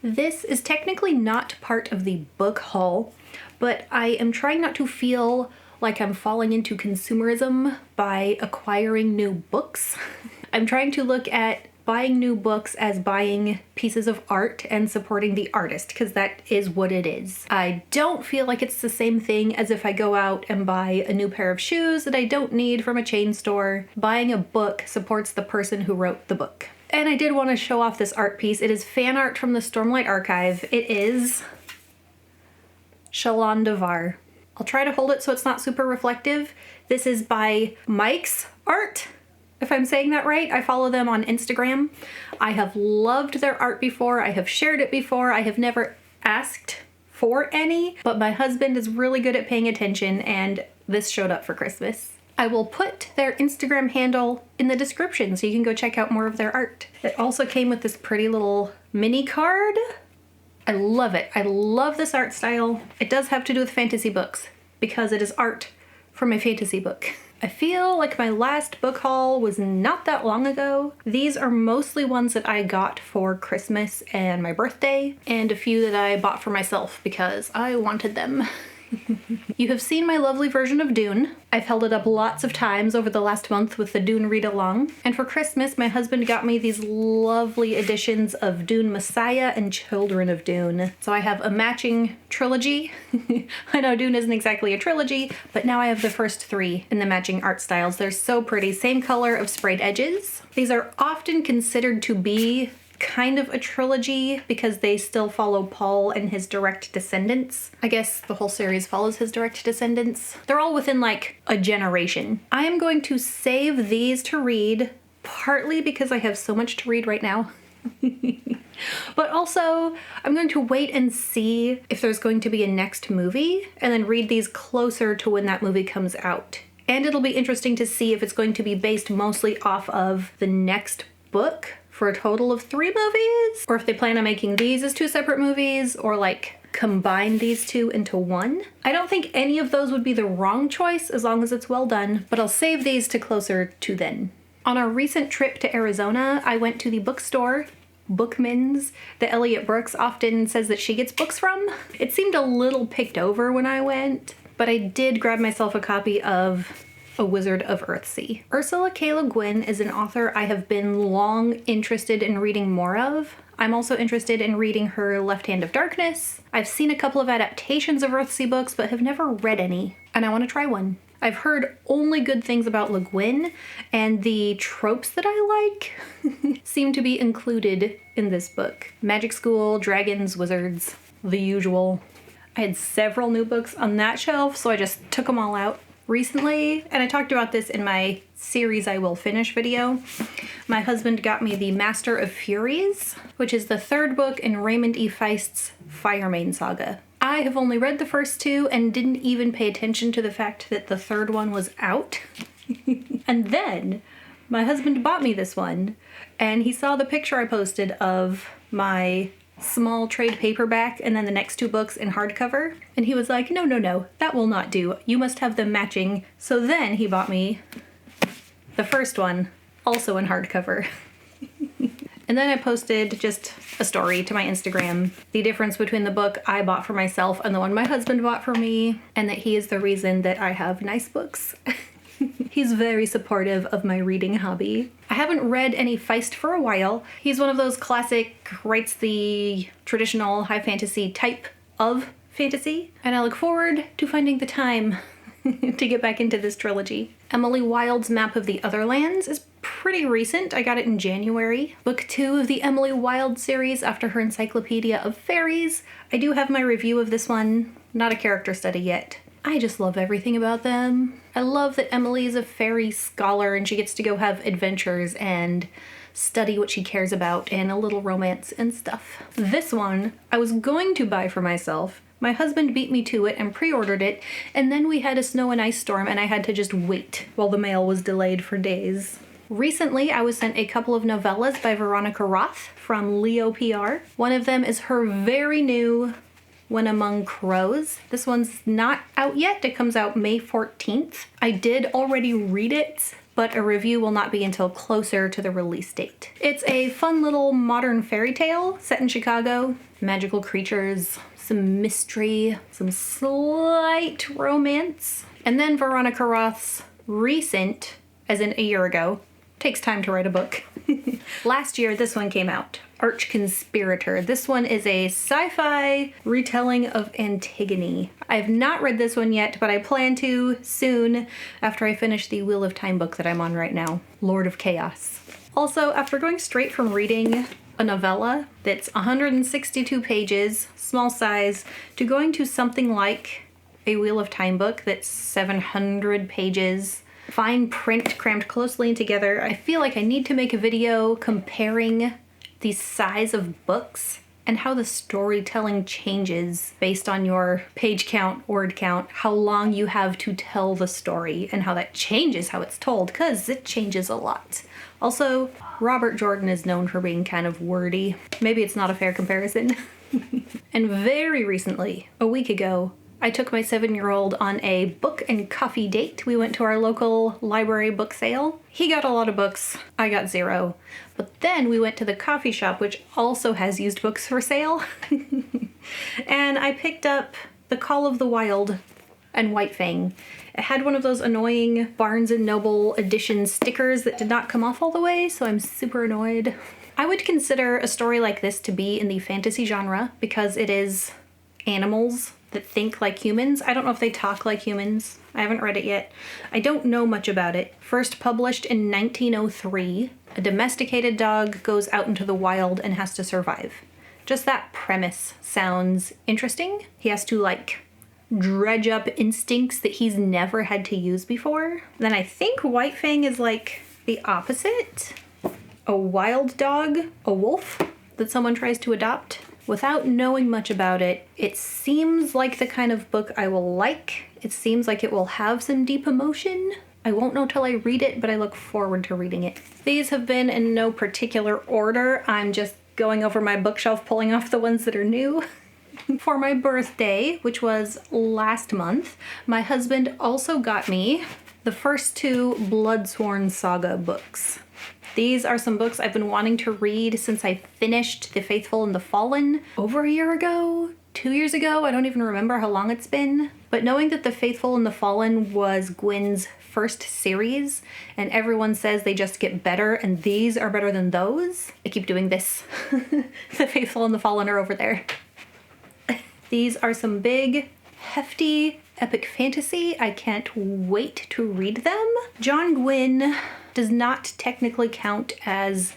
This is technically not part of the book haul, but I am trying not to feel like I'm falling into consumerism by acquiring new books. I'm trying to look at buying new books as buying pieces of art and supporting the artist, because that is what it is. I don't feel like it's the same thing as if I go out and buy a new pair of shoes that I don't need from a chain store. Buying a book supports the person who wrote the book. And I did want to show off this art piece. It is fan art from the Stormlight Archive. It is Shalon Devar. I'll try to hold it so it's not super reflective. This is by Mike's Art, if I'm saying that right. I follow them on Instagram. I have loved their art before. I have shared it before. I have never asked for any, but my husband is really good at paying attention and this showed up for Christmas. I will put their Instagram handle in the description so you can go check out more of their art. It also came with this pretty little mini card. I love it. I love this art style. It does have to do with fantasy books because it is art from a fantasy book. I feel like my last book haul was not that long ago. These are mostly ones that I got for Christmas and my birthday, and a few that I bought for myself because I wanted them. You have seen my lovely version of Dune. I've held it up lots of times over the last month with the Dune read along. And for Christmas, my husband got me these lovely editions of Dune Messiah and Children of Dune. So I have a matching trilogy. I know Dune isn't exactly a trilogy, but now I have the first three in the matching art styles. They're so pretty. Same color of sprayed edges. These are often considered to be kind of a trilogy because they still follow Paul and his direct descendants. I guess the whole series follows his direct descendants. They're all within like a generation. I am going to save these to read, partly because I have so much to read right now. But also, I'm going to wait and see if there's going to be a next movie and then read these closer to when that movie comes out. And it'll be interesting to see if it's going to be based mostly off of the next book for a total of 3 movies, or if they plan on making these as 2 separate movies, or like combine these 2 into 1. I don't think any of those would be the wrong choice as long as it's well done, but I'll save these to closer to then. On our recent trip to Arizona, I went to the bookstore, Bookman's, that Elliot Brooks often says that she gets books from. It seemed a little picked over when I went, but I did grab myself a copy of A Wizard of Earthsea. Ursula K. Le Guin is an author I have been long interested in reading more of. I'm also interested in reading her Left Hand of Darkness. I've seen a couple of adaptations of Earthsea books, but have never read any, and I want to try one. I've heard only good things about Le Guin, and the tropes that I like seem to be included in this book. Magic school, dragons, wizards, the usual. I had several new books on that shelf, so I just took them all out recently, and I talked about this in my series I will finish video. My husband got me the Master of Furies, which is the 3rd book in Raymond E. Feist's Firemane saga. I have only read the first 2 and didn't even pay attention to the fact that the 3rd one was out. And then my husband bought me this one, and he saw the picture I posted of my small trade paperback and then the next 2 books in hardcover, and he was like, no, that will not do. You must have them matching. So then he bought me the first one, also in hardcover. And then I posted just a story to my Instagram, the difference between the book I bought for myself and the one my husband bought for me, and that he is the reason that I have nice books. He's very supportive of my reading hobby. I haven't read any Feist for a while. He's one of those classic, writes the traditional high fantasy type of fantasy, and I look forward to finding the time to get back into this trilogy. Emily Wilde's Map of the Otherlands is pretty recent. I got it in January. Book 2 of the Emily Wilde series after her Encyclopedia of Fairies. I do have my review of this one, not a character study yet. I just love everything about them. I love that Emily is a fairy scholar and she gets to go have adventures and study what she cares about and a little romance and stuff. This one I was going to buy for myself. My husband beat me to it and pre-ordered it, and then we had a snow and ice storm and I had to just wait while the mail was delayed for days. Recently, I was sent a couple of novellas by Veronica Roth from Leo PR. One of them is her very new When Among Crows. This one's not out yet. It comes out May 14th. I did already read it, but a review will not be until closer to the release date. It's a fun little modern fairy tale set in Chicago. Magical creatures, some mystery, some slight romance. And then Veronica Roth's recent, as in a year ago, takes time to write a book. Last year, this one came out, Arch Conspirator. This one is a sci-fi retelling of Antigone. I have not read this one yet, but I plan to soon after I finish the Wheel of Time book that I'm on right now, Lord of Chaos. Also, after going straight from reading a novella that's 162 pages, small size, to going to something like a Wheel of Time book that's 700 pages, fine print crammed closely in together, I feel like I need to make a video comparing the size of books and how the storytelling changes based on your page count, word count, how long you have to tell the story, and how that changes how it's told, because it changes a lot. Also, Robert Jordan is known for being kind of wordy. Maybe it's not a fair comparison. And very recently, a week ago, I took my 7-year-old on a book and coffee date. We went to our local library book sale. He got a lot of books, I got 0. But then we went to the coffee shop, which also has used books for sale. And I picked up The Call of the Wild and White Fang. It had one of those annoying Barnes & Noble edition stickers that did not come off all the way, so I'm super annoyed. I would consider a story like this to be in the fantasy genre because it is animals that think like humans. I don't know if they talk like humans. I haven't read it yet. I don't know much about it. First published in 1903, a domesticated dog goes out into the wild and has to survive. Just that premise sounds interesting. He has to like dredge up instincts that he's never had to use before. Then I think White Fang is like the opposite. A wild dog, a wolf that someone tries to adopt. Without knowing much about it, it seems like the kind of book I will like. It seems like it will have some deep emotion. I won't know till I read it, but I look forward to reading it. These have been in no particular order. I'm just going over my bookshelf, pulling off the ones that are new. For my birthday, which was last month, my husband also got me the first 2 Bloodsworn Saga books. These are some books I've been wanting to read since I finished The Faithful and the Fallen over a year ago, 2 years ago. I don't even remember how long it's been. But knowing that The Faithful and the Fallen was Gwyn's first series, and everyone says they just get better, and these are better than those. I keep doing this. The Faithful and the Fallen are over there. These are some big, hefty, epic fantasy. I can't wait to read them. John Gwyn does not technically count as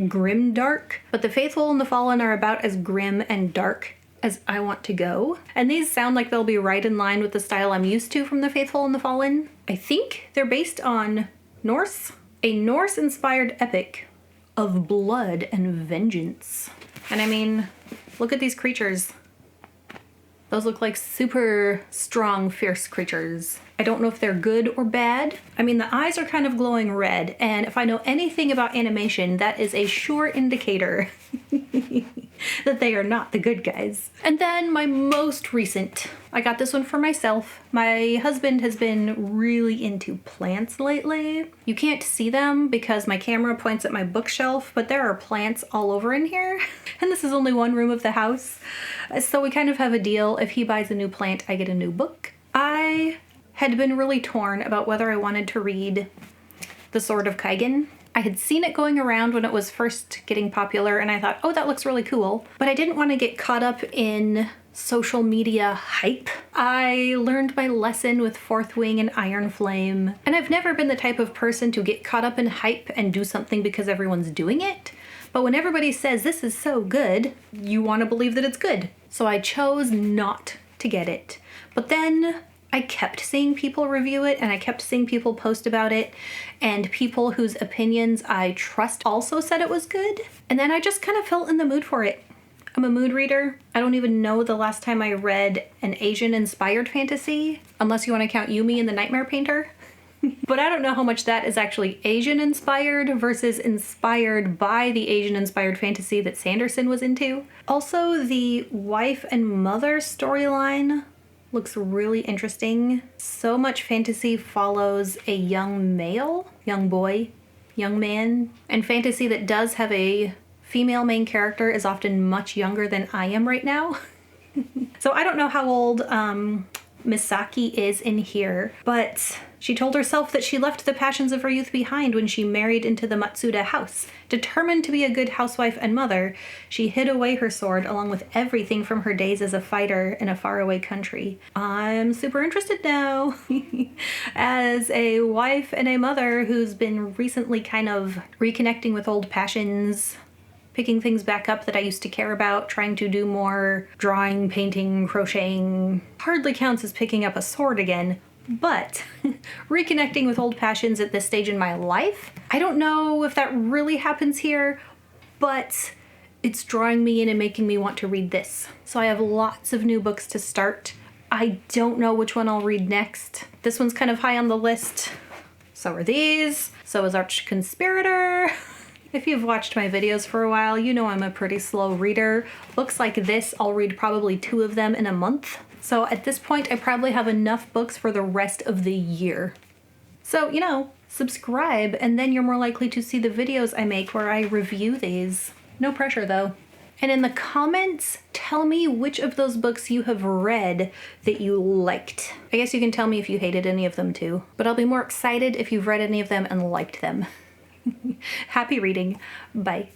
grim dark, but The Faithful and the Fallen are about as grim and dark as I want to go. And these sound like they'll be right in line with the style I'm used to from The Faithful and the Fallen. I think they're based on Norse, a Norse-inspired epic of blood and vengeance. And I mean, look at these creatures. Those look like super strong, fierce creatures. I don't know if they're good or bad. I mean, the eyes are kind of glowing red, and if I know anything about animation, that is a sure indicator that they are not the good guys. And then my most recent, I got this one for myself. My husband has been really into plants lately. You can't see them because my camera points at my bookshelf, but there are plants all over in here. And this is only one room of the house. So we kind of have a deal. If he buys a new plant, I get a new book. I had been really torn about whether I wanted to read The Sword of Kaigen. I had seen it going around when it was first getting popular, and I thought, oh, that looks really cool. But I didn't want to get caught up in social media hype. I learned my lesson with Fourth Wing and Iron Flame, and I've never been the type of person to get caught up in hype and do something because everyone's doing it. But when everybody says this is so good, you want to believe that it's good. So I chose not to get it. But then I kept seeing people review it, and I kept seeing people post about it, and people whose opinions I trust also said it was good. And then I just kind of felt in the mood for it. I'm a mood reader. I don't even know the last time I read an Asian-inspired fantasy, unless you want to count Yumi and the Nightmare Painter. But I don't know how much that is actually Asian-inspired versus inspired by the Asian-inspired fantasy that Sanderson was into. Also, the wife and mother storyline Looks really interesting. So much fantasy follows a young male, young boy, young man. And fantasy that does have a female main character is often much younger than I am right now. So I don't know how old Misaki is in here, but she told herself that she left the passions of her youth behind when she married into the Matsuda house. Determined to be a good housewife and mother, she hid away her sword along with everything from her days as a fighter in a faraway country. I'm super interested now. As a wife and a mother who's been recently kind of reconnecting with old passions, picking things back up that I used to care about, trying to do more drawing, painting, crocheting. Hardly counts as picking up a sword again, but reconnecting with old passions at this stage in my life. I don't know if that really happens here, but it's drawing me in and making me want to read this. So I have lots of new books to start. I don't know which one I'll read next. This one's kind of high on the list. So are these. So is Arch Conspirator. If you've watched my videos for a while, you know I'm a pretty slow reader. Books like this, I'll read probably 2 of them in a month. So at this point, I probably have enough books for the rest of the year. So, you know, subscribe, and then you're more likely to see the videos I make where I review these. No pressure, though. And in the comments, tell me which of those books you have read that you liked. I guess you can tell me if you hated any of them, too. But I'll be more excited if you've read any of them and liked them. Happy reading. Bye.